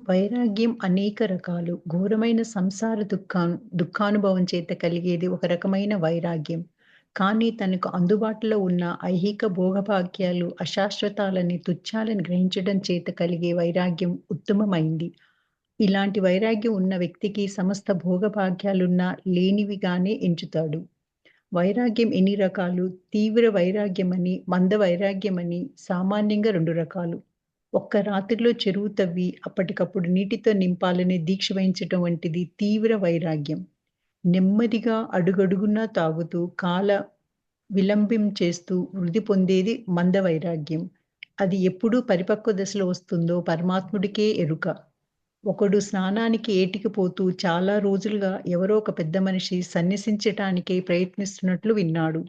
వైరాగ్యం అనేక రకాలు. ఘోరమైన సంసార దుఃఖానుభవం చేత కలిగేది ఒక రకమైన వైరాగ్యం. కానీ తనకు అందుబాటులో ఉన్న ఐహిక భోగభాగ్యాలు అశాశ్వతాలని, తుచ్చాలని గ్రహించడం చేత కలిగే వైరాగ్యం ఉత్తమమైంది. ఇలాంటి వైరాగ్యం ఉన్న వ్యక్తికి సమస్త భోగభాగ్యాలున్నా లేనివిగానే ఎంచుతాడు. వైరాగ్యం ఎన్ని రకాలు? తీవ్ర వైరాగ్యమని, మంద వైరాగ్యమని సామాన్యంగా 2 రకాలు. ఒక్క రాత్రిలో చెరువు తవ్వి అప్పటికప్పుడు నీటితో నింపాలని దీక్ష వహించటం వంటిది తీవ్ర వైరాగ్యం. నెమ్మదిగా అడుగడుగునా తాగుతూ విలంబం చేస్తూ వృద్ధి పొందేది మంద వైరాగ్యం. అది ఎప్పుడు పరిపక్వ దశలో వస్తుందో పరమాత్ముడికే ఎరుక. ఒకడు స్నానానికి ఏటికి పోతూ చాలా రోజులుగా ఎవరో ఒక పెద్ద మనిషి సన్యసించటానికై ప్రయత్నిస్తున్నట్లు విన్నాడు.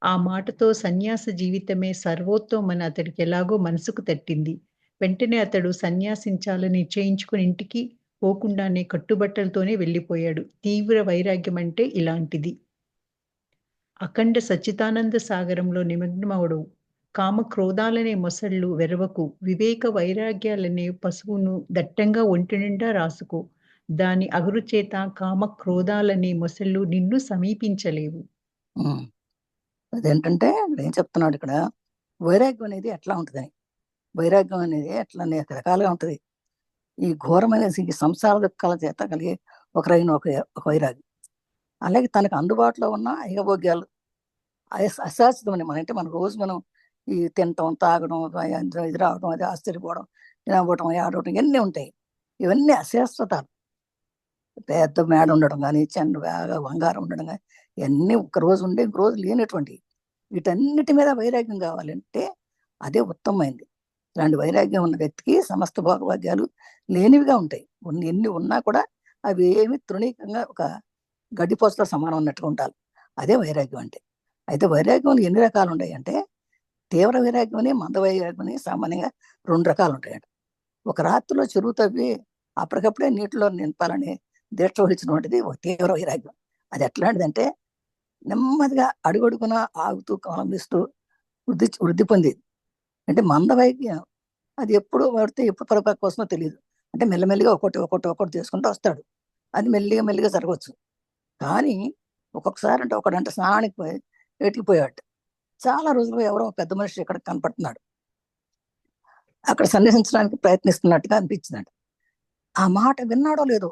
ఆ మాటతో సన్యాస జీవితమే సర్వోత్తమని అతడికి ఎలాగో మనసుకు తట్టింది. వెంటనే అతడు సన్యాసించాలని నిశ్చయించుకుని ఇంటికి పోకుండానే కట్టుబట్టలతోనే వెళ్ళిపోయాడు. తీవ్ర వైరాగ్యం అంటే ఇలాంటిది. అఖండ సచ్చిదానంద సాగరంలో నిమగ్నమవడు. కామక్రోధాలనే మొసళ్ళు వెరవకు. వివేక వైరాగ్యాలనే పసుపును దట్టంగా ఒంటి నిండా రాసుకో. దాని అగురు చేత కామక్రోధాలనే మొసళ్ళు నిన్ను సమీపించలేవు. అదేంటంటే ఏం చెప్తున్నాడు ఇక్కడ, వైరాగ్యం అనేది ఎట్లా ఉంటుందని. వైరాగ్యం అనేది ఎట్లా అనేక రకాలుగా ఉంటుంది. ఈ ఘోరమైన ఈ సంసార దుఃఖాల చేత కలిగే ఒక వైరాగ్యం. అలాగే తనకు అందుబాటులో ఉన్న ఐహభోగ్యాలు అశాశ్వతమని అంటే మన రోజు మనం ఈ తినటం, తాగడం, ఇది రావడం, అది ఆశ్చర్యపోవడం, తినబోవడం, ఆడవడం ఇవన్నీ ఉంటాయి. ఇవన్నీ అశాశ్వతాలు. పెద్ద మేడ ఉండడం కానీ, బాగా బంగారం ఉండడం కానీ, ఇవన్నీ ఒక రోజు ఉండే ఇంక రోజు లేనటువంటి. వీటన్నిటి మీద వైరాగ్యం కావాలంటే అదే ఉత్తమమైంది. ఇలాంటి వైరాగ్యం ఉన్న వ్యక్తికి సమస్త భోగభాగ్యాలు లేనివిగా ఉంటాయి. ఎన్ని ఉన్నా కూడా అవి ఏమి తృణీకంగా ఒక గడ్డిపోసతో సమానం అన్నట్టుగా ఉండాలి. అదే వైరాగ్యం అంటే. అయితే వైరాగ్యంలో ఎన్ని రకాలు ఉంటాయి అంటే, తీవ్ర వైరాగ్యం అని, మంద వైరాగ్యం అని సామాన్యంగా 2 రకాలు ఉంటాయంట. ఒక రాత్రిలో చెరువు తవ్వి అప్పటికప్పుడే నీటిలో నింపాలని దీక్ష వహించినటువంటిది ఒక తీవ్ర వైరాగ్యం. అది ఎట్లాంటిదంటే, నెమ్మదిగా అడుగడుగున ఆగుతూ అవలంబిస్తూ వృద్ధి పొందేది. అంటే మంద వైద్యం అది ఎప్పుడు పడితే ఎప్పుడు పరిపక్వ వస్తుందో తెలియదు. అంటే మెల్లమెల్లిగా ఒకటి చేసుకుంటూ వస్తాడు. అది మెల్లిగా జరగవచ్చు. కానీ ఒక్కొక్కసారి అంటే ఒకడంటే స్నానానికి పోయి ఎటికిపోయాడు. చాలా రోజులుగా ఎవరో పెద్ద మనిషి ఇక్కడ కనపడుతున్నాడు. అక్కడ సన్యాసించడానికి ప్రయత్నిస్తున్నట్టుగా అనిపించిందంట. ఆ మాట విన్నాడో లేదో,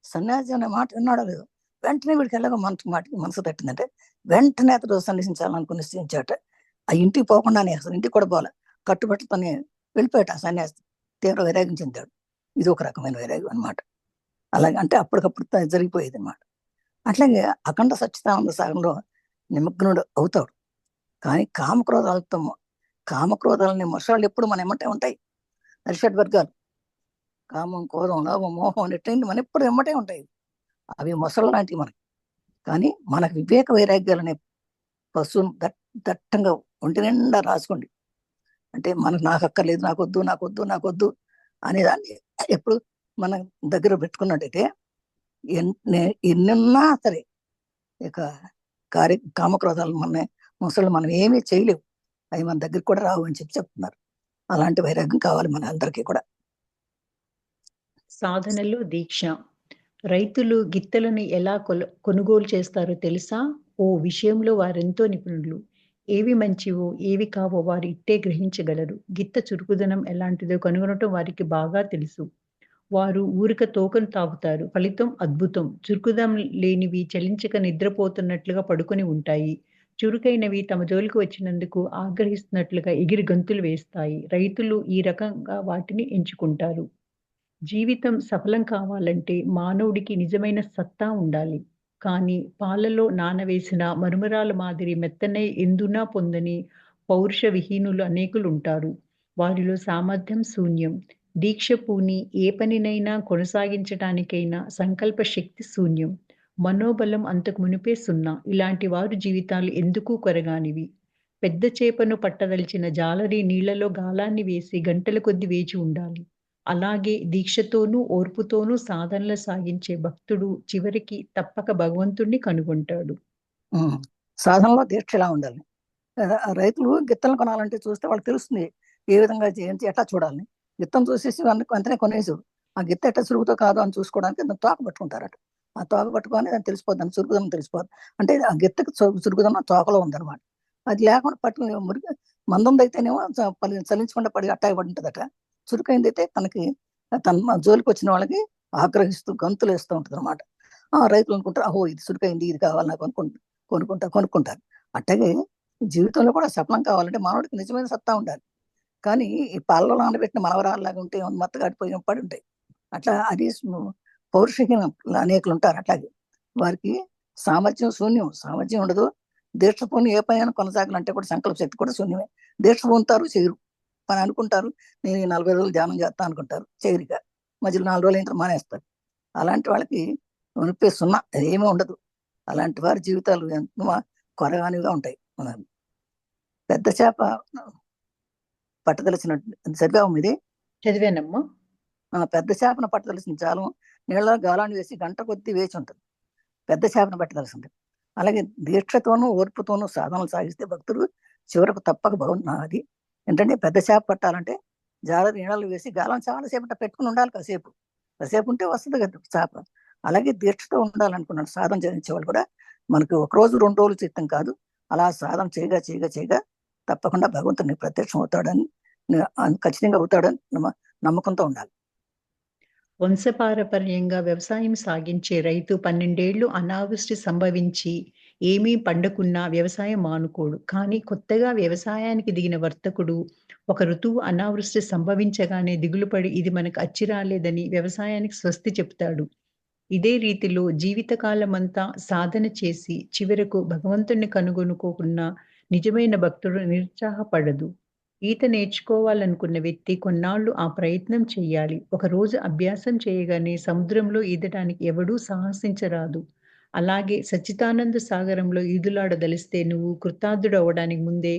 సన్యాసి అనే మాట విన్నాడో లేదో, వెంటనే వీడికి ఎలాగో మనసు తట్టిందంటే వెంటనే అతడు సన్యాసించాలనుకుని నిశ్చయించాట. ఆ ఇంటికి పోకుండానే, అసలు ఇంటికి కూడా పోలే, కట్టుబట్టుతోనే వెళ్ళిపోయాట. ఆ సన్యాసి తీవ్ర వైరాగ్యం చెందాడు. ఇది ఒక రకమైన వైరాగ్యం అనమాట. అలాగే అంటే అప్పటికప్పుడు జరిగిపోయేది అనమాట. అట్లాగే అఖండ సచ్చిదానంద సాగరంలో నిమగ్నుడు అవుతాడు. కానీ కామక్రోధాలని మొసళ్ళు ఎప్పుడు మన ఎమ్మటే ఉంటాయి. అరిషడ్ వర్గాలు కామం, క్రోధం, లోభం, మోహం అనేటువంటి మన ఎప్పుడు ఎమ్మటే ఉంటాయి. అవి మొసళ్ళు లాంటివి మనకి. కానీ మనకు వివేక వైరాగ్యాలనే పశువును దట్టంగా ఒంటి నిండా రాసుకోండి. అంటే మనకు నాకు అక్కర్లేదు, నాకొద్దు అనేదాన్ని ఎప్పుడు మన దగ్గర పెట్టుకున్నట్టయితే ఎన్నున్నా సరే ఇక కామక్రోధాలు ముసలు మనం ఏమీ చేయలేవు. అవి మన దగ్గరికి కూడా రావు అని చెప్తున్నారు. అలాంటి వైరాగ్యం కావాలి మన అందరికీ కూడా. సాధనలో దీక్ష. రైతులు గిత్తలను ఎలా కొనుగోలు చేస్తారో తెలుసా? ఓ విషయంలో వారెంతో నిపుణులు. ఏవి మంచివో, ఏవి కావో వారు ఇట్టే గ్రహించగలరు. గిత్త చురుకుదనం ఎలాంటిదో కనుగొనటం వారికి బాగా తెలుసు. వారు ఊరిక తోకను తాగుతారు. ఫలితం అద్భుతం. చురుకుదనం లేనివి చలించక నిద్రపోతున్నట్లుగా పడుకొని ఉంటాయి. చురుకైనవి తమ జోలికి వచ్చినందుకు ఆగ్రహిస్తున్నట్లుగా ఎగిరి గంతులు వేస్తాయి. రైతులు ఈ రకంగా వాటిని ఎంచుకుంటారు. జీవితం సఫలం కావాలంటే మానవుడికి నిజమైన సత్తా ఉండాలి. కానీ పాలలో నానవేసిన మరుమరాల మాదిరి మెత్తనై ఎందునా పొందని పౌరుష విహీనులు అనేకులుంటారు. వారిలో సామర్థ్యం శూన్యం. దీక్ష పూని ఏ పనినైనా కొనసాగించటానికైనా సంకల్ప శక్తి శూన్యం. మనోబలం అంతకు మునుపే సున్నా. ఇలాంటి వారు జీవితాలు ఎందుకు కొరగానివి. పెద్ద చేపను పట్టదలిచిన జాలరి నీళ్లలో గాలాన్ని వేసి గంటల కొద్ది వేచి ఉండాలి. అలాగే దీక్షతోనూ, ఓర్పుతోనూ సాధనలు సాగించే భక్తుడు చివరికి తప్పక భగవంతుణ్ణి కనుగొంటాడు. సాధనలో దీక్ష ఎలా ఉండాలి. రైతులు గిత్తలను కొనాలంటే చూస్తే వాళ్ళకి తెలుస్తుంది ఏ విధంగా చేయించి ఎట్లా చూడాలని. గిత్తం చూసేసి వెంటనే కొనేసారు. ఆ గిత్త ఎట్ట చురుగుతో కాదు అని చూసుకోవడానికి దాన్ని తోక పట్టుకుంటారట. ఆ తోక పట్టుకొని దాన్ని తెలిసిపోద్ది, దాని చురుగుదనం తెలిసిపోద్ది. అంటే ఆ గిత్తకి చురుగుదనం తోకలో ఉందన్నమాట. అది లేకుండా పట్టుకుని మురికి మందందైతేనేమో చలించకుండా పడి అట్టాగి పడి ఉంటుందట. చురుకైందైతే తనకి తన జోలికి వచ్చిన వాళ్ళకి ఆగ్రహిస్తూ గంతులు వేస్తూ ఉంటుంది అనమాట. రైతులు అనుకుంటారు, అహో ఇది చురుకైంది, ఇది కావాలి నాకు కొనుక్కుంటారు. అట్టాగే జీవితంలో కూడా సఫలం కావాలంటే మానవుడికి నిజమైన సత్తా ఉండాలి. కానీ ఈ పాలలో నానబెట్టిన మనవరాల్లాగా ఉంటే మత్తగాడిపోయి పడి ఉంటాయి. అట్లా అది పౌరుషహీనం అనేకులు ఉంటారు. అట్లాగే వారికి సామర్థ్యం శూన్యం, సామర్థ్యం ఉండదు. దీక్ష పూని ఏ పైన కొనసాగాలంటే కూడా సంకల్ప శక్తి కూడా శూన్యమే. దీక్ష పొందుతారు, చేయరు. పని అనుకుంటారు, నేను ఈ 40 రోజులు ధ్యానం చేస్తా అనుకుంటారు, చేయరిగా మధ్యలో 4 రోజులు అయిన మానేస్తారు. అలాంటి వాళ్ళకి ఉనిపే సున్నా, ఏమీ ఉండదు. అలాంటి వారి జీవితాలు ఎంత కొరగానివిగా ఉంటాయి. పెద్ద చేప పట్టదలిసినట్టు చదివాము ఇది. చదివానమ్మా. పెద్ద చేపను పట్టదలిసిన జాలం నీళ్ళలో గాలాన్ని వేసి గంట కొద్దీ వేచి ఉంటుంది. పెద్ద చేపను పట్టదలసింది. అలాగే దీక్షతోనూ ఓర్పుతోనూ సాధనలు సాగిస్తే భక్తుడు చివరకు తప్పక అది ఏంటంటే పెద్ద చేప పట్టాలంటే జాల నీళ్ళలో వేసి గాలం చాలాసేపు పెట్టుకుని ఉండాలి. కాసేపు ఉంటే వస్తుంది కదా చేప. అలాగే దీక్షతో ఉండాలనుకున్నాడు సాధన చేయించే వాళ్ళు కూడా. మనకి 1 రోజు 2 రోజులు చిత్తం కాదు, అలా సాధన చేయగా తప్పకుండా భగవంతుని ప్రత్యక్షం అవుతాడని, ఖచ్చితంగా అవుతాడని నమ్మకంతో ఉండాలి. వంశపారపర్యంగా వ్యవసాయం సాగించే రైతు 12 ఏళ్లు అనావృష్టి సంభవించి ఏమీ పండకున్నా వ్యవసాయం మానుకోడు. కానీ కొత్తగా వ్యవసాయానికి దిగిన వర్తకుడు ఒక ఋతువు అనావృష్టి సంభవించగానే దిగులుపడి ఇది మనకు అచ్చి రాలేదని వ్యవసాయానికి స్వస్తి చెప్తాడు. ఇదే రీతిలో జీవితకాలమంతా సాధన చేసి చివరకు భగవంతుణ్ణి కనుగొనుకోకున్న నిజమైన భక్తుడు నిరుత్సాహపడదు. ఈత నేర్చుకోవాలనుకున్న వ్యక్తి కొన్నాళ్ళు ఆ ప్రయత్నం చెయ్యాలి. ఒకరోజు అభ్యాసం చేయగానే సముద్రంలో ఈదటానికి ఎవడూ సాహసించరాదు. అలాగే సచ్చిదానంద సాగరంలో ఈదులాడదలిస్తే నువ్వు కృతార్థుడవ్వడానికి ముందే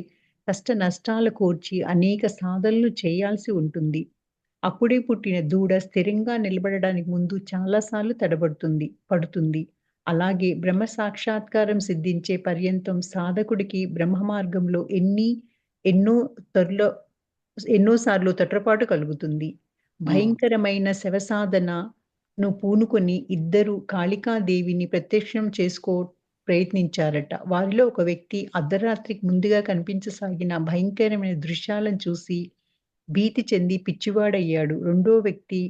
కష్ట నష్టాలు కోర్చి అనేక సాధనలు చేయాల్సి ఉంటుంది. అప్పుడే పుట్టిన దూడ స్థిరంగా నిలబడడానికి ముందు చాలా సార్లు పడుతుంది. అలాగే బ్రహ్మ సాక్షాత్కారం సిద్ధించే పర్యంతం సాధకుడికి బ్రహ్మ మార్గంలో ఎన్నో తొర్లో ఎన్నో సార్లు తొట్రపాటు కలుగుతుంది. భయంకరమైన శవసాధనను పూనుకొని ఇద్దరు కాళికాదేవిని ప్రత్యక్షం ప్రయత్నించారట. వారిలో ఒక వ్యక్తి అర్ధరాత్రికి ముందుగా కనిపించసాగిన భయంకరమైన దృశ్యాలను చూసి భీతి చెంది పిచ్చివాడయ్యాడు. రెండో వ్యక్తి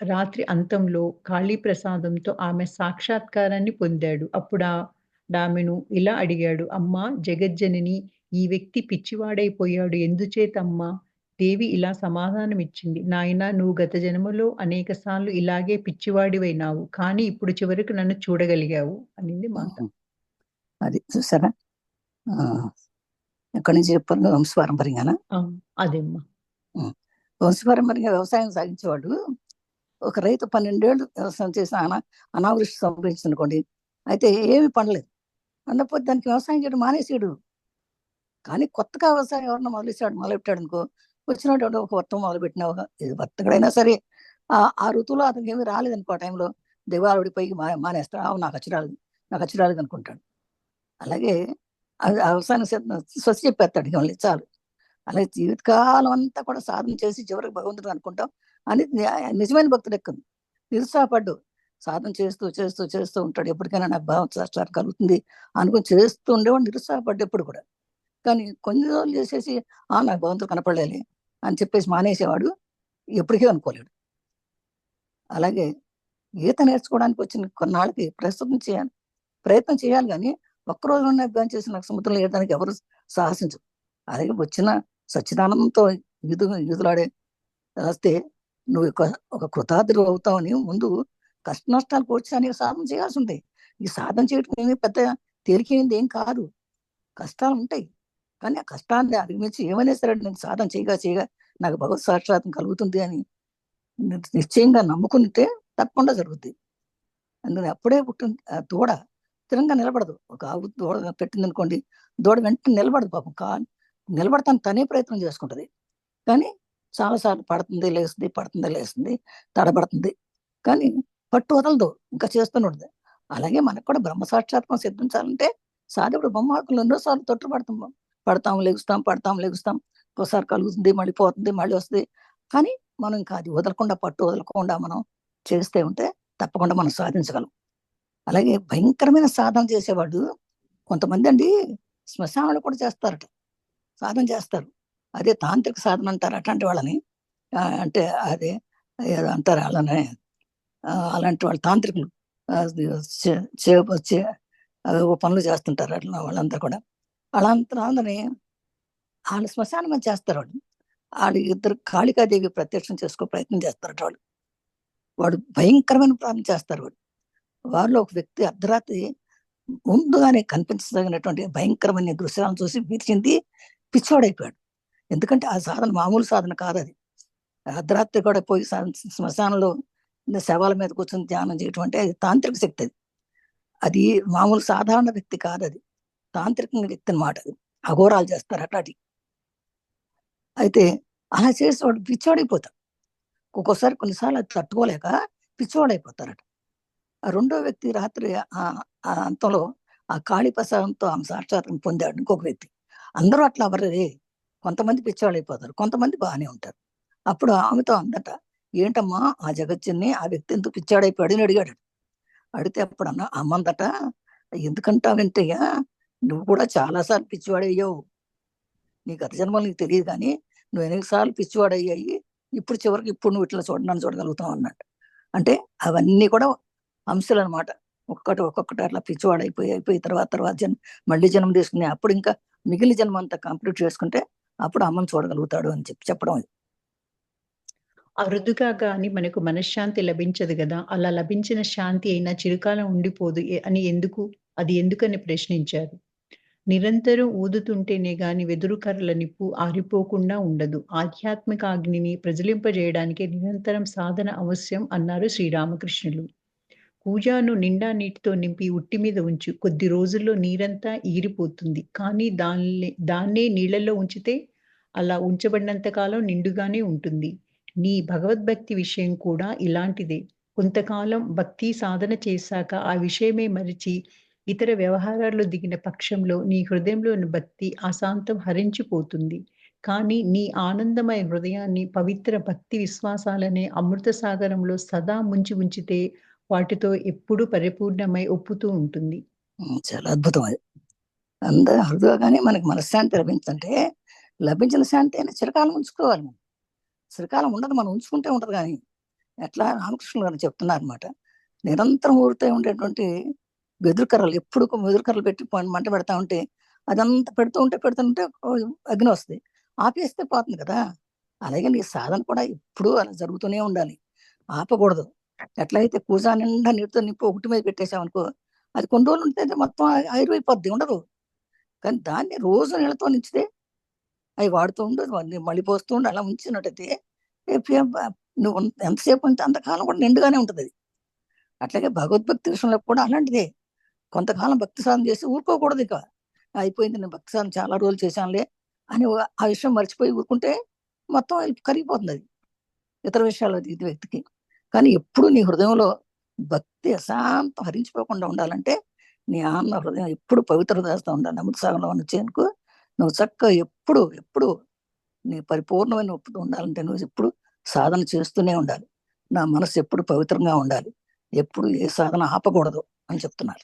రాత్రి అంతంలో కాళీ ప్రసాదంతో ఆమె సాక్షాత్కారాన్ని పొందాడు. అప్పుడామెను ఇలా అడిగాడు, అమ్మా జగజ్జనని, ఈ వ్యక్తి పిచ్చివాడైపోయాడు ఎందుచేతమ్మా? దేవి ఇలా సమాధానమిచ్చింది, నాయనా, నువ్వు గత జన్మలో అనేకసార్లు ఇలాగే పిచ్చివాడివైనావు. కానీ ఇప్పుడు చివరకు నన్ను చూడగలిగావు అనింది మాట. అది చూసారా, ఎక్కడి నుంచి చెప్పారు? వంశపారంపర్యంగానా? అదేమ్మా. వంశపారంపర్యంగా వ్యవసాయం సాగించేవాడు ఒక రైతు 12 ఏళ్ళు వ్యవసాయం చేసిన అనావృష్టి సంభవించింది అనుకోండి. అయితే ఏమి పండలేదు. పండకపోతే దానికి వ్యవసాయం చేయడం మానేసాడు. కానీ కొత్తగా వ్యవసాయం ఎవరన్నా మొదలెట్టాడు అనుకో, వచ్చినట్టు ఒక వర్తం మొదలుపెట్టిన వర్తకుడైనా సరే ఆ ఋతువులో అతనికి ఏమీ రాలేదనుకో, ఆ టైంలో దివాళిపైకి మానేస్తాడు. నాకు వచ్చి రాలేదు అనుకుంటాడు. అలాగే అది వ్యవసాయం స్వస్తి చెప్పేస్తాడు, మళ్ళీ చాలు. అలాగే జీవితకాలం అంతా కూడా సాధన చేసి చివరికి భగవంతుడు అనుకుంటాం అని నిజమైన భక్తుడు ఎక్కుంది. నిరుత్సాహపడ్డు సాధన చేస్తూ ఉంటాడు. ఎప్పటికైనా నాకు భావం సాక్షాత్ కలుగుతుంది అనుకుని చేస్తూ ఉండేవాడు. నిరుత్సాహపడ్డు ఎప్పుడు కూడా. కానీ కొన్ని రోజులు చేసేసి నాకు భగవంతుడు కనపడలేదు అని చెప్పేసి మానేసేవాడు, ఎప్పటికీ అనుకోలేడు. అలాగే ఈత నేర్చుకోవడానికి వచ్చిన కొన్నాళ్ళకి ప్రయత్నం చేయాలి. కానీ ఒక్కరోజు అభ్యాసం చేసి నాకు సముద్రంలో ఈదడానికి ఎవరు సాహసించరు. అలాగే వచ్చిన సచ్చిదానందంతో ఈదులాడే వస్తే నువ్వు ఒక కృతార్థుడు అవుతావని ముందు కష్ట నష్టాలు కూర్చొని సాధన చేయాల్సి ఉంటాయి. ఈ సాధన చేయడం ఏమీ పెద్ద తేలికైంది ఏం కాదు. కష్టాలు ఉంటాయి. కానీ ఆ కష్టాన్ని అధిగమించి ఏమైనా సరే నేను సాధన చేయగా నాకు భగవత్ సాక్షాత్కారం కలుగుతుంది అని నిశ్చయంగా నమ్ముకుంటే తప్పకుండా జరుగుద్ది. అందుకని అప్పుడే పుట్టిన దూడ స్థిరంగా నిలబడదు. ఒక ఆవు దూడ పెట్టింది అనుకోండి, దూడ వెంటనే నిలబడదు. పాపం నిలబడతాను తనే ప్రయత్నం చేసుకుంటది. కానీ చాలాసార్లు పడుతుంది లేస్తుంది, తడబడుతుంది. కానీ పట్టు వదలదు, ఇంకా చేస్తూనే ఉంటుంది. అలాగే మనకు కూడా బ్రహ్మ సాక్షాత్కారం సిద్ధించాలంటే సాధకుడు బ్రహ్మాకులు ఎన్నోసార్లు పడతాం, లెగుస్తాం. ఒకసారి కలుగుతుంది, మళ్ళీ పోతుంది, మళ్ళీ వస్తుంది. కానీ మనం ఇంకా అది వదలకుండా, పట్టు వదలకుండా మనం చేస్తే ఉంటే తప్పకుండా మనం సాధించగలం. అలాగే భయంకరమైన సాధన చేసేవాడు కొంతమంది అండి శ్మశానంలో కూడా చేస్తారట, సాధన చేస్తారు. అదే తాంత్రిక సాధన అంటారు అట్లాంటి వాళ్ళని. అంటే అదే ఏదో అంటారు అలానే. అలాంటి వాళ్ళు తాంత్రికులు. అది చే చే చే ఓ పనులు చేస్తుంటారు అట్లా వాళ్ళంతా కూడా. వాళ్ళందరిని ఆళ్ళు శ్మశానం అని చేస్తారు వాళ్ళు. ఆళ్ళు ఇద్దరు కాళికాదేవి ప్రత్యక్షం చేసుకో ప్రయత్నం చేస్తారట వాళ్ళు. వాడు భయంకరమైన ప్రార్థన చేస్తారు వాడు. వారిలో ఒక వ్యక్తి అర్ధరాత్రి ముందుగానే కనిపించదగినటువంటి భయంకరమైన దృశ్యాలను చూసి భీతి చెంది పిచ్చోడైపోయాడు. ఎందుకంటే ఆ సాధన మామూలు సాధన కాదది. అర్ధరాత్రి కూడా పోయి శ్మశానంలో శవాల మీద కూర్చొని ధ్యానం చేయటం అంటే అది తాంత్రిక శక్తి అది. అది మామూలు సాధారణ వ్యక్తి కాదది. తాంత్రిక వ్యక్తి అన్నమాట అది. అఘోరాలు చేస్తారు అట్లాంటివి. అయితే అలా చేసి వాడు పిచ్చోడైపోతాడు. ఒక్కోసారి కొన్నిసార్లు అది తట్టుకోలేక పిచ్చోడైపోతారట. ఆ రెండో వ్యక్తి రాత్రి అంతంలో ఆ కాళీ ప్రసాదంతో ఆమె సాక్షాత్రం పొందాడు ఇంకొక వ్యక్తి. అందరూ అట్లా అవ్వరే. కొంతమంది పిచ్చోళ్ళైపోతారు, కొంతమంది బాగానే ఉంటారు. అప్పుడు ఆమెతో అందట, ఏంటమ్మా ఆ జగజ్జన్ని ఆ వ్యక్తి ఎందుకు పిచ్చాడైపోయాడు అని అడిగాడు. అడిగితే అప్పుడు అమ్మందట, ఎందుకంటావంటయ్యా, నువ్వు కూడా చాలాసార్లు పిచ్చివాడయ్యావు. నీ గత జన్మలు నీకు తెలియదు కానీ నువ్వు ఎన్నిసార్లు పిచ్చివాడయ్యాయి, ఇప్పుడు చివరికి ఇప్పుడు నువ్వు ఇట్లా నన్ను చూడగలుగుతావు అన్నట్టు. అంటే అవన్నీ కూడా అంశాలు అనమాట. ఒక్కొక్కటి అట్లా అయిపోయి తర్వాత మళ్ళీ జన్మ తీసుకుని అప్పుడు ఇంకా మిగిలిన జన్మ అంతా కంప్లీట్ చేసుకుంటే అప్పుడు అమ్మని చూడగలుగుతాడు అని చెప్పడం. అరుదుగా గాని మనకు మనశ్శాంతి లభించదు గదా! అలా లభించిన శాంతి అయినా చిరకాలం ఉండిపోదు అని అది ఎందుకని ప్రశ్నించారు. నిరంతరం ఊదుతుంటేనే గాని వెదురు కర్రల నిప్పు ఆరిపోకుండా ఉండదు. ఆధ్యాత్మిక అగ్నిని ప్రజ్వలింపజేయడానికి నిరంతరం సాధన అవశ్యం అన్నారు శ్రీరామకృష్ణులు. కూజాను నిండా నీటితో నింపి ఉట్టి మీద ఉంచు. కొద్ది రోజుల్లో నీరంతా ఈరిపోతుంది. కానీ దాన్నే నీళ్ళలో ఉంచితే అలా ఉంచబడినంత కాలం నిండుగానే ఉంటుంది. నీ భగవద్భక్తి విషయం కూడా ఇలాంటిదే. కొంతకాలం భక్తి సాధన చేశాక ఆ విషయమే మరిచి ఇతర వ్యవహారాల్లో దిగిన పక్షంలో నీ హృదయంలోని భక్తి అశాంతం హరించిపోతుంది. కానీ నీ ఆనందమయ హృదయాన్ని పవిత్ర భక్తి విశ్వాసాలనే అమృత సాగరంలో సదా ముంచి ఉంచితే వాటితో ఎప్పుడూ పరిపూర్ణమై ఒప్పుతూ ఉంటుంది. చాలా అద్భుతం అది. అందరూ అరుదుగానే మనకి మనశ్శాంతి లభించంటే లభించిన శాంతి అయినా చిరకాలం ఉంచుకోవాలి మనం. చిరకాలం ఉండదు, మనం ఉంచుకుంటే ఉండదు. కానీ ఎట్లా రామకృష్ణులు గారు చెప్తున్నారనమాట, నిరంతరం ఊరుతూ ఉండేటువంటి వెదురు కర్రలు ఎప్పుడు వెదురు కర్రలు పెట్టి మంట పెడతా ఉంటే అదంతా పెడుతుంటే అగ్ని వస్తుంది, ఆపేస్తే పోతుంది కదా. అలాగే నీ సాధన కూడా ఎప్పుడూ అలా జరుగుతూనే ఉండాలి, ఆపకూడదు. ఎట్లయితే కూజా నిండా నీటితో నింపి ఒకటి మీద పెట్టేసామనుకో, అది కొన్ని రోజులు ఉంటే మొత్తం ఆయుర్వైపోద్ది, ఉండదు. కానీ దాన్ని రోజు నీళ్ళతో నించితే అవి వాడుతూ ఉండదు, మళ్ళీ పోస్తూ ఉండి అలా ఉంచినట్టయితే నువ్వు ఎంతసేపు ఉంటే అంతకాలం కూడా నిండుగానే ఉంటుంది అది. అట్లాగే భగవద్భక్తి విషయంలో కూడా అలాంటిదే. కొంతకాలం భక్తి సాధన చేసి ఊరుకోకూడదు. ఇక అయిపోయింది, నేను భక్తి సాధన చాలా రోజులు చేశానులే అని ఆ విషయం మర్చిపోయి ఊరుకుంటే మొత్తం కరిగిపోతుంది అది ఇతర విషయాలు ఇది వ్యక్తికి. కానీ ఎప్పుడు నీ హృదయంలో భక్తి అశాంతం హరించిపోకుండా ఉండాలంటే నీ ఆత్మ హృదయం ఎప్పుడు పవిత్ర చేస్తూ ఉండాలి. అమృత సాగంలో వచ్చేందుకు నువ్వు చక్కగా ఎప్పుడు నీ పరిపూర్ణమైన ఒప్పుతూ ఉండాలంటే నువ్వు ఎప్పుడు సాధన చేస్తూనే ఉండాలి. నా మనసు ఎప్పుడు పవిత్రంగా ఉండాలి, ఎప్పుడు ఏ సాధన ఆపకూడదు అని చెప్తున్నారు.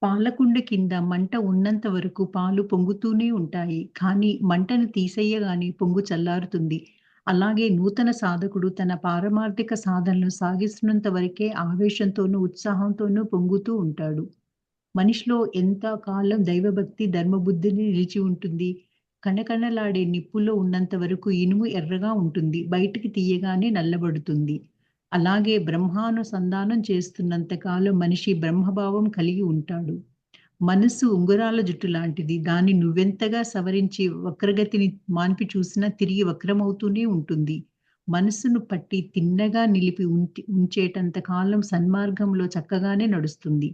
పాలకుండ కింద మంట ఉన్నంత వరకు పాలు పొంగుతూనే ఉంటాయి. కానీ మంటను తీసేయగానే పొంగు చల్లారుతుంది. అలాగే నూతన సాధకుడు తన పారమార్థిక సాధనలు సాగిస్తున్నంత వరకే ఆవేశంతోనూ, ఉత్సాహంతోనూ పొంగుతూ ఉంటాడు. మనిషిలో ఎంత కాలం దైవభక్తి, ధర్మబుద్ధిని నిలిచి ఉంటుంది. కణకణలాడే నిప్పులో ఉన్నంత వరకు ఇనుము ఎర్రగా ఉంటుంది. బయటికి తీయగానే నల్లబడుతుంది. అలాగే బ్రహ్మానుసంధానం చేస్తున్నంత కాలం మనిషి బ్రహ్మభావం కలిగి ఉంటాడు. మనస్సు ఉంగరాల జుట్టు లాంటిది. దాన్ని నువ్వెంతగా సవరించి వక్రగతిని మాన్పి చూసినా తిరిగి వక్రమవుతూనే ఉంటుంది. మనస్సును పట్టి తిన్నగా నిలిపి ఉంచేటంత కాలం సన్మార్గంలో చక్కగానే నడుస్తుంది.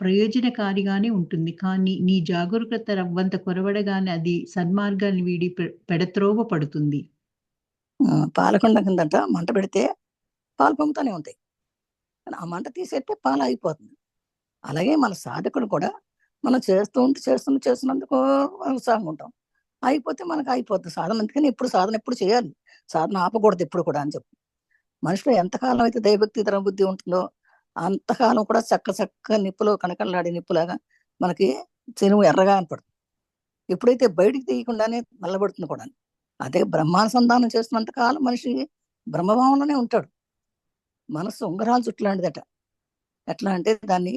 ప్రయోజనకారిగానే ఉంటుంది. కానీ నీ జాగరూకత రవ్వంత కొరవడగానే అది సన్మార్గాన్ని వీడి పెడత్రోవ పడుతుంది. పాలకొండ కిందట మంట పెడితే పాలు పొంగుతూనే ఉంటాయి, కానీ ఆ మంట తీసేస్తే పాలు ఆగిపోతుంది. అలాగే మన సాధకుడు కూడా మనం చేస్తున్నందుకు ఉత్సాహంగా ఉంటాం. అయిపోతే మనకు అయిపోద్ది సాధన. అందుకని ఇప్పుడు సాధన ఎప్పుడు చేయాలి, సాధన ఆపకూడదు ఎప్పుడు కూడా అని చెప్పి. మనిషిలో ఎంతకాలం అయితే దైవభక్తి ధర్మ బుద్ధి ఉంటుందో అంతకాలం కూడా చక్క చక్క నిప్పులో కనకల్లాడే నిప్పులాగా మనకి చెరువు ఎర్రగా కనపడుతుంది. ఎప్పుడైతే బయటికి తీయకుండానే నల్లబడుతుంది కూడా. అదే బ్రహ్మానుసంధానం చేస్తున్నంత కాలం మనిషి బ్రహ్మభావంలోనే ఉంటాడు. మనస్సు ఉంగరాల చుట్టూ లాంటిదట. ఎట్లా అంటే దాన్ని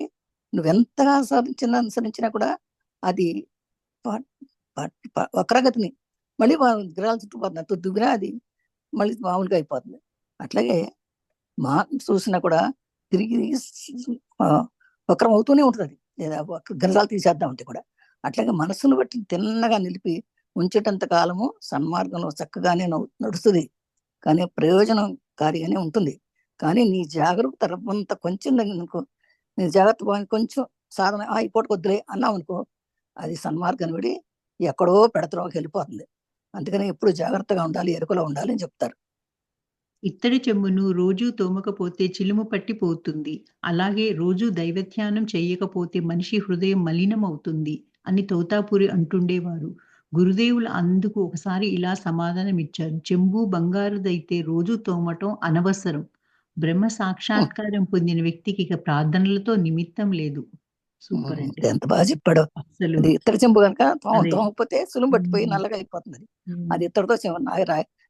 నువ్వెంతగా అనుసరించినా కూడా అది వక్రగతిని మళ్ళీ గ్రహాల చుట్టూ పోతుంది. అంత దువ్వినా అది మళ్ళీ మామూలుగా అయిపోతుంది. అట్లాగే మా చూసినా కూడా తిరిగి వక్రం అవుతూనే ఉంటుంది. గ్రహాలు తీసేద్దాం అంటే కూడా అట్లాగే మనస్సును బట్టి తిన్నగా నిలిపి ఉంచేటంత కాలము సన్మార్గంలో చక్కగానే నడుస్తుంది. కానీ ప్రయోజనకారిగానే ఉంటుంది. కానీ నీ జాగ్రత్త అంత కొంచెం అనుకో, నీ జాగ్రత్త కొంచెం సాధన ఈ పూటకు వద్దులే అన్నాం అనుకో, అది సన్మార్గాన్ని విడి ఎక్కడో పెడతలోకి వెళ్ళిపోతుంది. అందుకని ఎప్పుడు జాగ్రత్తగా ఉండాలి, ఎరుకలో ఉండాలి అని చెప్తారు. ఇత్తడి చెంబును రోజూ తోమకపోతే చిలుము పట్టిపోతుంది. అలాగే రోజూ దైవధ్యానం చెయ్యకపోతే మనిషి హృదయం మలినమవుతుంది అని తోతాపురి అంటుండేవారు. గురుదేవులు అందుకు ఒకసారి ఇలా సమాధానమిచ్చారు. చెంబు బంగారుదైతే రోజూ తోమటం అనవసరం. బ్రహ్మ సాక్షాత్కారం పొందిన వ్యక్తికి ఇక ప్రార్థనలతో నిమిత్తం లేదు. సూపర్ అండి. ఎంత బాగా చెప్పాడు. అసలు అది ఇత్తడి చెంబు కనుక అదే. తోమకపోతే సులుము పట్టిపోయి నల్లగా అయిపోతుంది. అది ఇత్తడితో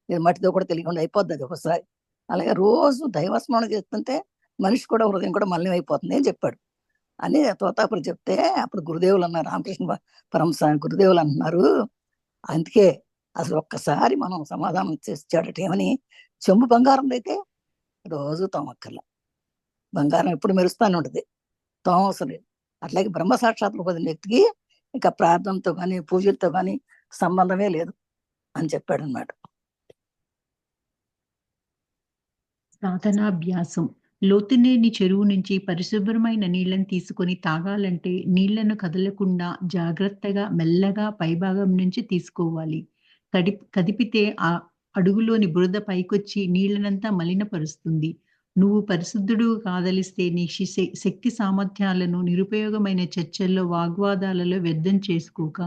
మట్టితో కూడా తెలియకుండా అయిపోద్ది అది ఒకసారి. అలాగే రోజు దైవస్మరణ చేస్తుంటే మనిషి కూడా హృదయం కూడా మలినం అయిపోతుంది అని చెప్పాడు అని తోతాపురి చెప్తే, అప్పుడు గురుదేవులు అన్నారు, రామకృష్ణ పరమహంస గురుదేవులు అంటున్నారు, అందుకే అసలు ఒక్కసారి మనం సమాధానం చేసేటట్టు ఏమని, చెంబు బంగారం అయితే రోజు తోమక్కర్ల, బంగారం ఎప్పుడు మెరుస్తానే ఉంటుంది, తోమవసరం లేదు. అట్లాగే బ్రహ్మ సాక్షాత్తులు పొందిన వ్యక్తికి ఇక ప్రార్థనతో కానీ పూజలతో కానీ సంబంధమే లేదు అని చెప్పాడు అనమాట. సాధనాభ్యాసం. లోతులేని చెరువు నుంచి పరిశుభ్రమైన నీళ్లను తీసుకొని తాగాలంటే నీళ్లను కదలకుండా జాగ్రత్తగా మెల్లగా పైభాగం నుంచి తీసుకోవాలి. కదిపితే ఆ అడుగులోని బురద పైకొచ్చి నీళ్లనంతా మలినపరుస్తుంది. నువ్వు పరిశుద్ధుడు కాదలిస్తే నీ శక్తి సామర్థ్యాలను నిరుపయోగమైన చర్చల్లో వాగ్వాదాలలో వ్యర్థం చేసుకోక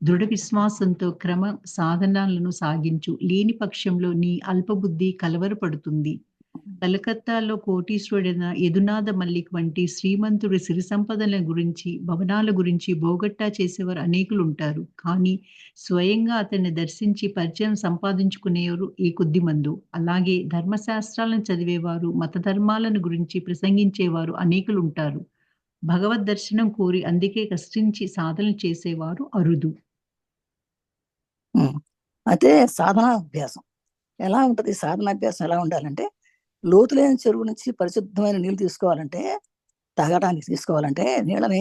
దృఢ విశ్వాసంతో క్రమ సాధనాలను సాగించు. లేని పక్షంలో నీ అల్పబుద్ధి కలవరపడుతుంది. కలకత్తాలో కోటీశ్వరుడైన యదునాథ మల్లిక్ వంటి శ్రీమంతుడి సిరి సంపదల గురించి, భవనాల గురించి బోగట్టా చేసేవారు అనేకులుంటారు. కానీ స్వయంగా అతన్ని దర్శించి పరిచయం సంపాదించుకునేవారు ఈ కొద్దిమందు. అలాగే ధర్మశాస్త్రాలను చదివేవారు, మత ధర్మాలను గురించి ప్రసంగించేవారు అనేకులుంటారు. భగవద్ దర్శనం కోరి అందుకే కష్టించి సాధనలు చేసేవారు అరుదు. అయితే సాధనాభ్యాసం ఎలా ఉంటది? సాధనాభ్యాసం ఎలా ఉండాలంటే, లోతులేని చెరువు నుంచి పరిశుద్ధమైన నీళ్ళు తీసుకోవాలంటే, తాగడానికి తీసుకోవాలంటే నీళ్ళని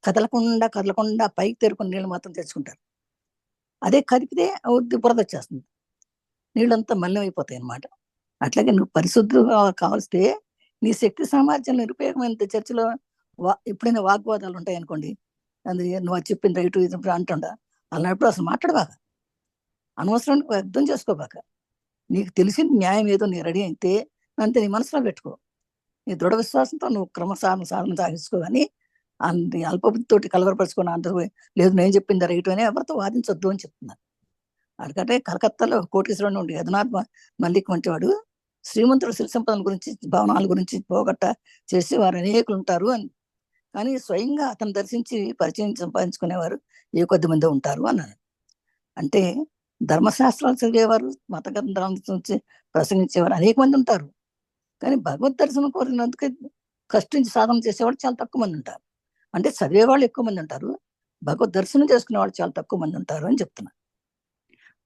కదలకుండా కదలకుండా పైకి తెరుకుని నీళ్ళు మాత్రం తెచ్చుకుంటారు. అదే కదిపితే బురద వచ్చేస్తుంది, నీళ్ళంతా మలినమైపోతాయి అన్నమాట. అట్లాగే నువ్వు పరిశుద్ధంగా కావలిస్తే నీ శక్తి సామర్థ్యం నిరుపయోగమైన చర్చలో ఎప్పుడైనా వాగ్వాదాలు ఉంటాయి అనుకోండి, అది నువ్వు అది చెప్పింది రైటు ఇది అంటుండ, అలాంటప్పుడు అసలు మాట్లాడబాక, అనవసరం అర్థం చేసుకోబాక. నీకు తెలిసిన న్యాయం ఏదో నీ రెడీ అయితే అంతే నీ మనసులో పెట్టుకో. నీ దృఢ విశ్వాసంతో నువ్వు సాధన సాగించుకో, కానీ నీ అల్పబుద్ధితోటి కలవరపరుచుకుని అంత లేదు నేను చెప్పింది రైటు అని ఎవరితో వాదించొద్దు అని చెప్తున్నారు. అడికంటే కలకత్తాలో కోటీశ్వరుడు ఉండి యదునాథ్ మల్లిక్ వంటి వాడు శ్రీమంతుడు సిరి సంపదల గురించి భవనాల గురించి పోగొట్ట చేసి వారు అనేకులు ఉంటారు అని, కానీ స్వయంగా అతను దర్శించి పరిచయం సంపాదించుకునేవారు ఏ కొద్ది మంది ఉంటారు అన్నారు. అంటే ధర్మశాస్త్రాలు చదివేవారు, మత గ్రంథాల నుంచి ప్రసంగించేవారు అనేక మంది ఉంటారు, కానీ భగవద్ దర్శనం కోరినందుకు కష్టించి సాధన చేసేవాళ్ళు చాలా తక్కువ మంది ఉంటారు. అంటే చదివేవాళ్ళు ఎక్కువ మంది ఉంటారు, భగవద్ దర్శనం చేసుకునే వాళ్ళు చాలా తక్కువ మంది ఉంటారు అని చెప్తున్నారు.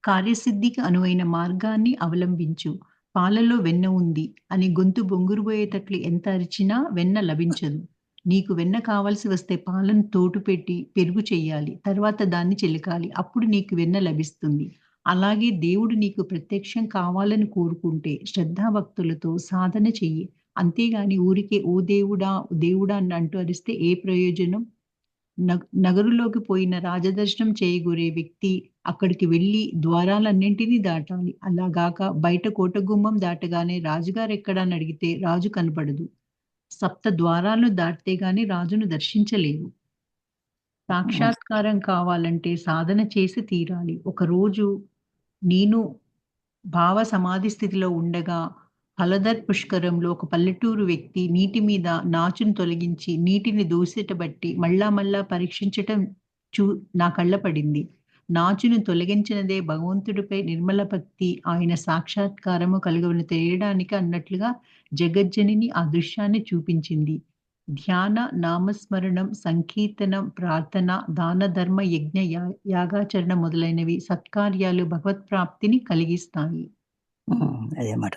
కార్యసిద్ధికి అనువైన మార్గాన్ని అవలంబించు. పాలలో వెన్న ఉంది అని గొంతు బొంగురుపోయేటట్లు ఎంత అరిచినా వెన్న లభించదు. నీకు వెన్న కావలసి వస్తే పాలను తోటు పెట్టి పెరుగు చెయ్యాలి, తర్వాత దాన్ని చిలకాలి, అప్పుడు నీకు వెన్న లభిస్తుంది. అలాగే దేవుడు నీకు ప్రత్యక్షం కావాలని కోరుకుంటే శ్రద్ధాభక్తులతో సాధన చెయ్యి. అంతేగాని ఊరికే ఓ దేవుడా దేవుడా అని అంటూ అరిస్తే ఏ ప్రయోజనం? నగరులోకి పోయిన రాజదర్శనం చేయగోరే వ్యక్తి అక్కడికి వెళ్లి ద్వారాలన్నింటినీ దాటాలి. అలాగాక బయట కోటగుమ్మం దాటగానే రాజుగారు ఎక్కడా అని అడిగితే రాజు కనపడదు. సప్త ద్వారాలను దాటితే గాని రాజును దర్శించలేవు. సాక్షాత్కారం కావాలంటే సాధన చేసి తీరాలి. ఒకరోజు నేను భావ సమాధి స్థితిలో ఉండగా హలదర్ పుష్కరంలో ఒక పల్లెటూరు వ్యక్తి నీటి మీద నాచును తొలగించి నీటిని దూసిటబట్టి మళ్ళా మళ్ళా పరీక్షించటం చూ నా కళ్ళ పడింది. నాచును తొలగించినదే భగవంతుడిపై నిర్మల భక్తి ఆయన సాక్షాత్కారము కలుగవని తెలియడానికి అన్నట్లుగా జగజ్జనిని ఆ దృశ్యాన్ని చూపించింది. ధ్యాన, నామస్మరణం, సంకీర్తనం, ప్రార్థన, దాన ధర్మ యజ్ఞ యాగాచరణ మొదలైనవి సత్కార్యాలు భగవత్ప్రాప్తిని కలిగిస్తాయి. అదే మాట.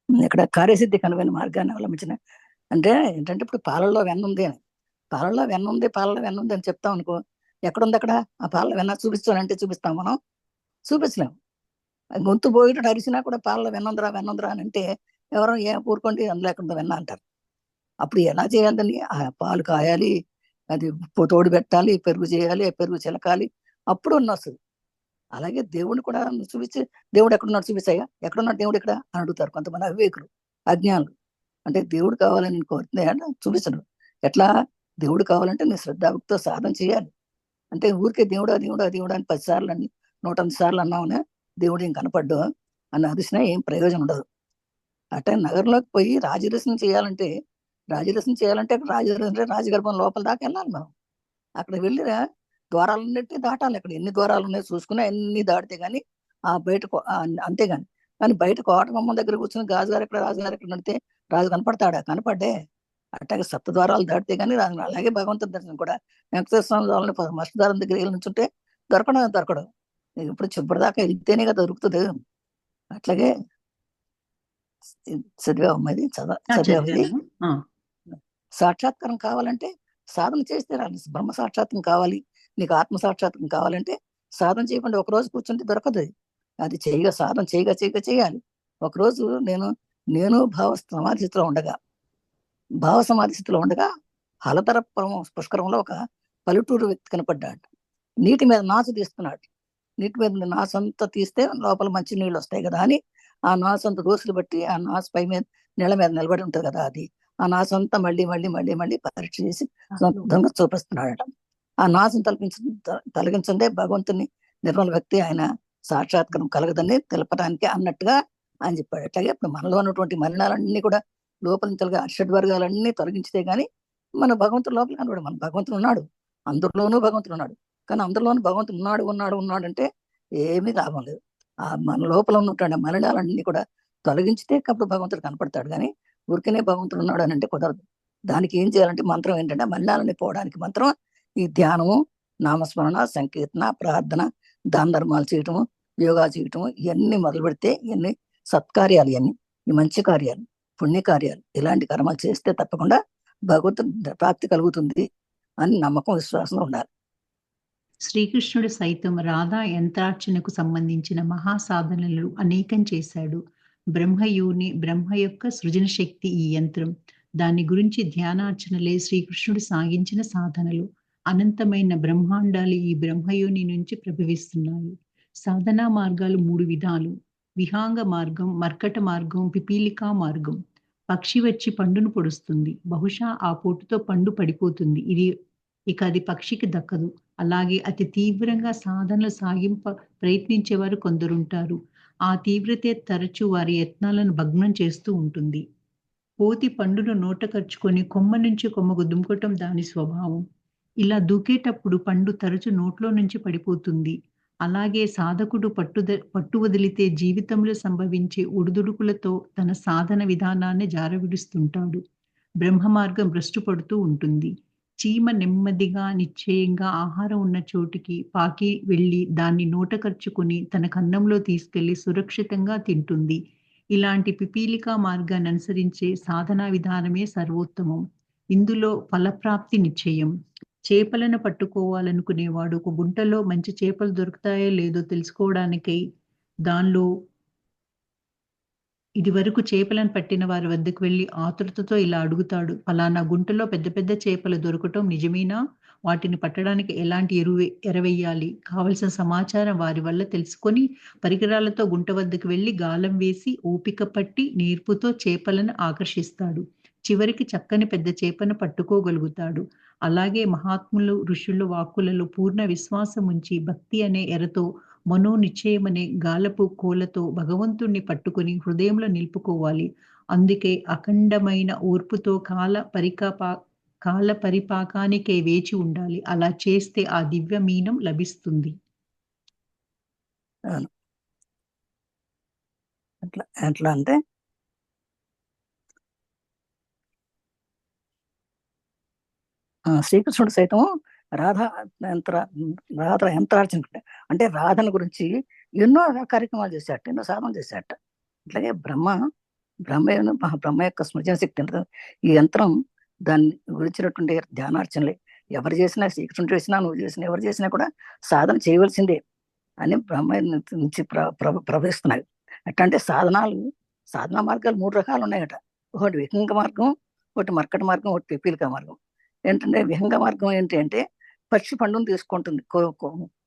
ఇక్కడ కార్యసిద్ధి కనుగొని మార్గాన్ని అవలంబించిన అంటే ఏంటంటే ఇప్పుడు పాలల్లో వెన్న ఉంది అని, పాలల్లో వెన్న ఉంది, పాలలో వెన్న ఉంది అని చెప్తాం అనుకో, ఎక్కడుంది అక్కడ ఆ పాలలో వెన్న చూపిస్తానంటే చూపిస్తాం మనం? చూపించలేము. గొంతు పోయేటట్టు అరిసినా కూడా పాలలో వెన్నుందిరా వెన్నుందిరా అని అంటే ఎవరో ఊరుకోండి అందులో ఎక్కడ వెన్న అంటారు. అప్పుడు ఎలా చేయాలని ఆ పాలు కాయాలి, అది తోడు పెట్టాలి, పెరుగు చేయాలి, పెరుగు చిలకాలి, అప్పుడు వస్తుంది. అలాగే దేవుడిని కూడా చూపించి దేవుడు ఎక్కడున్నాడు చూపిస్తాయా, ఎక్కడున్నాడు దేవుడు ఇక్కడ అని అడుగుతారు కొంతమంది అవివేకులు, అజ్ఞానులు. అంటే దేవుడు కావాలని నేను కోరుతున్నాయా చూపించడు. ఎట్లా దేవుడు కావాలంటే నీ శ్రద్ధాభక్తితో సాధన చేయాలి. అంటే ఊరికే దేవుడా దేవుడా దేవుడా అని 10 సార్లు అని 108 సార్లు అన్నావునే దేవుడు ఏం కనపడ్డు అని అరిసినా ఏం ప్రయోజనం ఉండదు. అట్లా నగరంలోకి పోయి రాజదర్శనం చేయాలంటే రాజగర్భం లోపల దాకా వెళ్ళాలి మనం. అక్కడ వెళ్ళిరా ద్వారాలన్నింటినీ దాటాలి. అక్కడ ఎన్ని ద్వారాలు ఉన్నాయో చూసుకున్నా ఎన్ని దాటితే గానీ ఆ బయట అంతేగాని కానీ బయట కోటగుమ్మం దగ్గర కూర్చొని రాజుగారు ఎక్కడ నడితే రాజు కనపడతాడా? కనపడ్డే. అట్లాగే సప్తద్వారాలు దాటితే గానీ రాజు. అలాగే భగవంతుడి దర్శనం కూడా వెంకటేశ్వర స్వామి వాళ్ళని మస్ట్ ద్వారం దగ్గర వెళ్ళి నుంచుంటే దొరకడు. ఇప్పుడు చివరి దాకా వెళ్తేనే కదా దొరుకుతుంది. అట్లాగే చదివామది చదివామది సాక్షాత్కారం కావాలంటే సాధన చేస్తే రాలి. బ్రహ్మ సాక్షాత్కారం కావాలి, నీకు ఆత్మ సాక్షాత్కారం కావాలంటే సాధన చేయకుండా ఒకరోజు కూర్చుంటే దొరకదు. అది సాధన చేయాలి. ఒకరోజు నేను భావ సమాధి స్థితిలో ఉండగా హలతర పుష్కరంలో ఒక పల్లెటూరు వ్యక్తి కనపడ్డాడు. నీటి మీద నాచు తీస్తున్నాడు. నీటి మీద నాచు అంతా తీస్తే లోపల మంచి నీళ్ళు వస్తాయి కదా అని ఆ నాచు అంతా దోసులు బట్టి ఆ నాచు పై మీద నీళ్ళ మీద నిలబడి ఉంటది కదా, అది ఆ నాచు అంతా మళ్ళీ పరీక్ష చేసి చూపిస్తున్నాడట. ఆ నాచును తొలగించందే భగవంతుని నిర్మల వ్యక్తి ఆయన సాక్షాత్కారం కలగదని తెలపడానికి అన్నట్టుగా ఆయన చెప్పాడు. అట్లాగే ఇప్పుడు మనలో ఉన్నటువంటి మలినాలన్నీ కూడా లోపల నుంచి అషడ్వర్గాలన్నీ తొలగించితే గానీ మన భగవంతుడు లోపల కనబడు. మన భగవంతుడు ఉన్నాడు, అందరిలోనూ భగవంతుడు ఉన్నాడు. కానీ అందరిలోనూ భగవంతుడు ఉన్నాడు అంటే ఏమీ లాభం లేదు. ఆ మన లోపల ఉన్నటువంటి మలినాలన్నీ కూడా తొలగించితే అప్పుడు భగవంతుడు కనపడతాడు. కానీ ఊరికనే భగవంతుడు ఉన్నాడు అని అంటే కుదరదు. దానికి ఏం చేయాలంటే మంత్రం ఏంటంటే మలినాలని పోవడానికి మంత్రం ఈ ధ్యానము, నామస్మరణ, సంకీర్తన, ప్రార్థన, దాన ధర్మాలు చేయటము, యోగా చేయటము, ఇవన్నీ మొదలు పెడితే ఇవన్నీ సత్కార్యాలు, ఇవన్నీ ఈ మంచి కార్యాలు, పుణ్యకార్యాలు, ఇలాంటి కర్మలు చేస్తే తప్పకుండా భగవంతుడి ప్రాప్తి కలుగుతుంది అని నమ్మకం, విశ్వాసం ఉండాలి. శ్రీకృష్ణుడు సైతం రాధా యంత్రార్చనకు సంబంధించిన మహాసాధనలు అనేకం చేశాడు. బ్రహ్మ యొక్క సృజన శక్తి ఈ యంత్రం. దాని గురించి ధ్యానార్చనలే శ్రీకృష్ణుడు సాగించిన సాధనలు. అనంతమైన బ్రహ్మాండాలు ఈ బ్రహ్మయోని నుంచి ప్రభవిస్తున్నాయి. సాధనా మార్గాలు 3 విధాలు: విహాంగ మార్గం, మర్కట మార్గం, పిపీలికా మార్గం. పక్షి వచ్చి పండును పొడుస్తుంది. బహుశా ఆ పోటుతో పండు పడిపోతుంది. ఇక అది పక్షికి దక్కదు. అలాగే అతి తీవ్రంగా సాధనలు ప్రయత్నించేవారు కొందరుంటారు. ఆ తీవ్రతే తరచు వారి యత్నాలను భగ్నం చేస్తూ ఉంటుంది. కోతి పండును నోట కరుచుకొని కొమ్మ నుంచి కొమ్మకు దుంకటం దాని స్వభావం. ఇలా దూకేటప్పుడు పండు తరచు నోట్లో నుంచి పడిపోతుంది. అలాగే సాధకుడు పట్టు వదిలితే జీవితంలో సంభవించే ఒడిదుడుకులతో తన సాధన విధానాన్ని జారవిడుస్తుంటాడు. బ్రహ్మ మార్గం భ్రష్టు పడుతూ ఉంటుంది. చీమ నెమ్మదిగా నిశ్చయంగా ఆహారం ఉన్న చోటికి పాకి వెళ్ళి దాన్ని నోట కరుచుకొని తన కన్నంలో తీసుకెళ్లి సురక్షితంగా తింటుంది. ఇలాంటి పిపీలికా మార్గాన్ని అనుసరించే సాధనా విధానమే సర్వోత్తమం. ఇందులో ఫలప్రాప్తి నిశ్చయం. చేపలను పట్టుకోవాలనుకునేవాడు ఒక గుంటలో మంచి చేపలు దొరుకుతాయో లేదో తెలుసుకోవడానికై దానిలో ఇదివరకు చేపలను పట్టిన వారి వద్దకు వెళ్లి ఆతృతతో ఇలా అడుగుతాడు: ఫలానా గుంటలో పెద్ద పెద్ద చేపలు దొరకటం నిజమేనా? వాటిని పట్టడానికి ఎలాంటి ఎరవెయ్యాలి? కావలసిన సమాచారం వారి వల్ల తెలుసుకొని పరికరాలతో గుంట వద్దకు వెళ్లి గాలం వేసి ఓపిక పట్టి నేర్పుతో చేపలను ఆకర్షిస్తాడు. చివరికి చక్కని పెద్ద చేపను పట్టుకోగలుగుతాడు. అలాగే మహాత్ములు, ఋషులు వాక్కులలో పూర్ణ విశ్వాసం ఉంచి భక్తి అనే ఎరతో మనోనిశ్చయమనే గాలపు కోలతో భగవంతుణ్ణి పట్టుకొని హృదయంలో నిలుపుకోవాలి. అందుకే అఖండమైన ఓర్పుతో కాల పరిపాకానికే వేచి ఉండాలి. అలా చేస్తే ఆ దివ్య మీనం లభిస్తుంది. అవును. ఎట్లా ఎట్లా అంటే శ్రీకృష్ణుడు సైతం రాధ యంత్ర రాధ యంత్రార్చన అంటే రాధన గురించి ఎన్నో కార్యక్రమాలు చేశాట, ఎన్నో సాధనలు చేశాట. అట్లాగే బ్రహ్మ యొక్క సృజన శక్తి ఉంటుంది. ఈ యంత్రం దాన్ని గురించినటువంటి ధ్యానార్చనలే. ఎవరు చేసినా, శ్రీకృష్ణుడు చేసినా, నువ్వు చేసినా, ఎవరు చేసినా కూడా సాధన చేయవలసిందే అని బ్రహ్మ నుంచి ప్రవహిస్తున్నాయి. అట్లాంటి సాధనా మార్గాలు 3 రకాలు ఉన్నాయట. ఒకటి విహంగ మార్గం, ఒకటి మర్కట మార్గం, ఒకటి పిపీలిక మార్గం. ఏంటంటే విహంగ మార్గం ఏంటి అంటే పక్షి పండును తీసుకుంటుంది,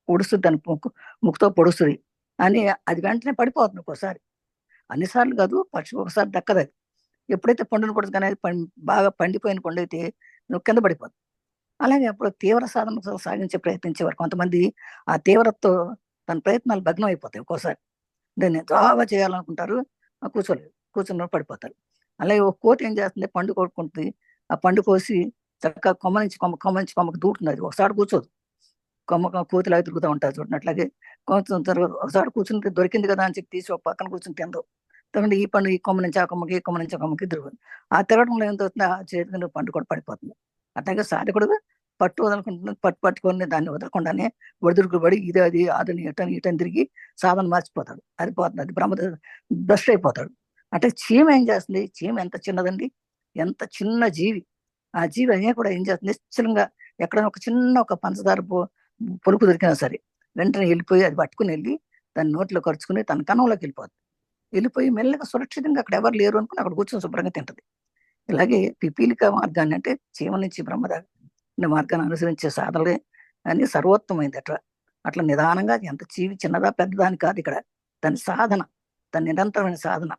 పొడుస్తుంది, దాని ముక్కుతో పొడుస్తుంది అని అది వెంటనే పడిపోతుంది. ఒక్కోసారి, అన్నిసార్లు కాదు, పక్షి ఒకసారి దక్కదు. అది ఎప్పుడైతే పండును పొడుస్తుంది కానీ బాగా పండిపోయిన పండు అయితే నువ్వు కింద పడిపోతుంది. అలాగే అప్పుడు తీవ్ర సాధన సాగించే ప్రయత్నించేవారు కొంతమంది. ఆ తీవ్రతతో తన ప్రయత్నాలు భగ్నం అయిపోతాయి. ఒక్కోసారి దాన్ని జాగా చేయాలనుకుంటారు, కూర్చున్న పడిపోతారు. అలాగే ఒక కోతి ఏం చేస్తుంది, పండు కొట్టుకుంటుంది. ఆ పండు కోసి చక్కగా కొమ్మ నుంచి కొమ్మకు దూరుతుంది. అది ఒకసారి కూర్చోదు, కోతిలాగా తిరుగుతూ ఉంటారు చూడండి. అట్లాగే కొంచెం తర్వాత ఒకసారి కూర్చుని దొరికింది కదా అని చెప్పి తీసి ఒక పక్కన కూర్చుని తిందో ఎందుకంటే ఈ పండు ఈ కొమ్మ నుంచి ఆ కొమ్మకి, ఈ కొమ్మ నుంచి ఆ కొమ్మకి తిరుగుతుంది. ఆ తిరగడంలో ఏం అవుతుంది, ఆ చేతి పండు కూడా పడిపోతుంది. అట్లాగే సాధకుడు పట్టు వదలకుంటున్నది, పట్టుకొని దాన్ని వదలకుండానే ఒడిదుడుకుబడి ఇది అది ఆదని ఇటని తిరిగి సాధన మర్చిపోతాడు. అది పోతుంది, అది భ్రష్ట్ అయిపోతాడు. అంటే చీమ ఏం చేస్తుంది, చీమ ఎంత చిన్నదండి, ఎంత చిన్న జీవి. ఆ జీవి అయినా కూడా ఏం చేస్తుంది, నిశ్చలంగా ఎక్కడైనా ఒక పంచదార పొలుపు దొరికినా సరే వెంటనే వెళ్ళిపోయి అది పట్టుకుని వెళ్ళి దాని నోట్లో ఖర్చుకుని తన కన్నంలోకి వెళ్ళిపోయి మెల్లగా సురక్షితంగా అక్కడ ఎవరు లేరు అనుకుని అక్కడ కూర్చొని శుభ్రంగా తింటది. ఇలాగే పిపీలిక మార్గాన్ని అంటే చీమ నుంచి బ్రహ్మదారి మార్గాన్ని అనుసరించే సాధనలే అని సర్వోత్తమైంది. అట్లా నిదానంగా ఎంత చిన్నదా పెద్దదా అని కాదు ఇక్కడ. దాని సాధన, దాని నిరంతరమైన సాధన,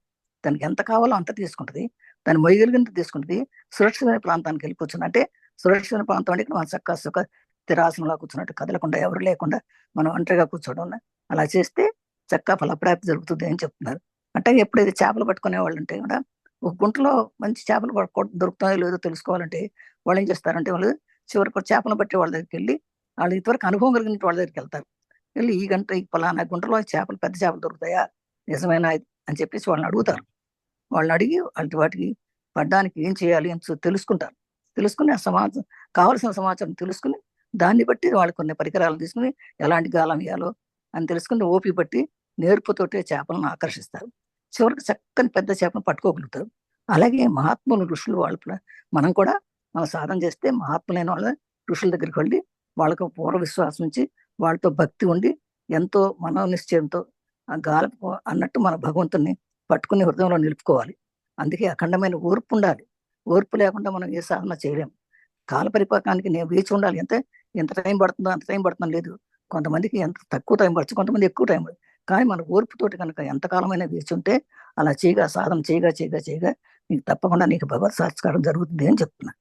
దానికి ఎంత కావాలో అంత తీసుకుంటుంది, దాన్ని మొయ్యగలిగినంత తీసుకుంటుంది. సురక్షితమైన ప్రాంతానికి వెళ్ళి కూర్చుని, అంటే సురక్షితమైన ప్రాంతం అంటే ఇక్కడ మనం చక్కగా స్థిరాసనంలో కూర్చున్నట్టు కదలకుండా, ఎవరు లేకుండా మనం ఒంటరిగా కూర్చోవడం, అలా చేస్తే చక్కగా ఫలప్రాప్తి జరుగుతుంది అని చెప్తున్నారు. అంటే ఎప్పుడైతే చేపలు పట్టుకునే వాళ్ళు ఉంటే కూడా ఒక గుంటలో మంచి చేపలు దొరుకుతాయో లేదో తెలుసుకోవాలంటే వాళ్ళు ఏం చేస్తారంటే వాళ్ళు చివరికి చేపలు పట్టే వాళ్ళ దగ్గరికి వెళ్ళి, వాళ్ళు ఇంతవరకు అనుభవం కలిగిన వాళ్ళ దగ్గరికి వెళ్తారు. వెళ్ళి ఈ పలానా గుంటలో పెద్ద చేపలు దొరుకుతాయా, నిజమేనా అని చెప్పేసి వాళ్ళని అడుగుతారు. వాళ్ళని అడిగి వాటికి పడ్డానికి ఏం చేయాలి అని తెలుసుకుంటారు. తెలుసుకుని కావలసిన సమాచారం తెలుసుకుని దాన్ని బట్టి వాళ్ళు కొన్ని పరికరాలు తీసుకుని ఎలాంటి గాలం వేయాలో అని తెలుసుకుని ఓపి బట్టి నేర్పుతోటే చేపలను ఆకర్షిస్తారు. చివరికి చక్కని పెద్ద చేపను పట్టుకోగలుగుతారు. అలాగే మహాత్ములు, ఋషులు మనం కూడా మనం సాధన చేస్తే మహాత్ములైన వాళ్ళ ఋషుల దగ్గరికి వెళ్ళి వాళ్ళకు పూర్వ విశ్వాసం నుంచి వాళ్ళతో భక్తి ఉండి ఎంతో మనోనిశ్చయంతో ఆ గాలపు అన్నట్టు మన భగవంతుని పట్టుకుని హృదయంలో నిలుపుకోవాలి. అందుకే అఖండమైన ఓర్పు ఉండాలి. ఓర్పు లేకుండా మనం ఏ సాధన చేయలేము. కాల పరిపాకానికి నేను వేచి ఉండాలి. ఎంత టైం పడుతుందో అంత టైం పడుతుందో లేదు. కొంతమందికి ఎంత తక్కువ టైం పడుతుంది, కొంతమంది ఎక్కువ టైం పడుతుంది. కానీ మన ఓర్పుతోటి కనుక ఎంతకాలమైనా వేచి ఉంటే అలా సాధన చేయగా నీకు తప్పకుండా నీకు భగవత్ సాక్షాత్కారం జరుగుతుంది అని చెప్తున్నా.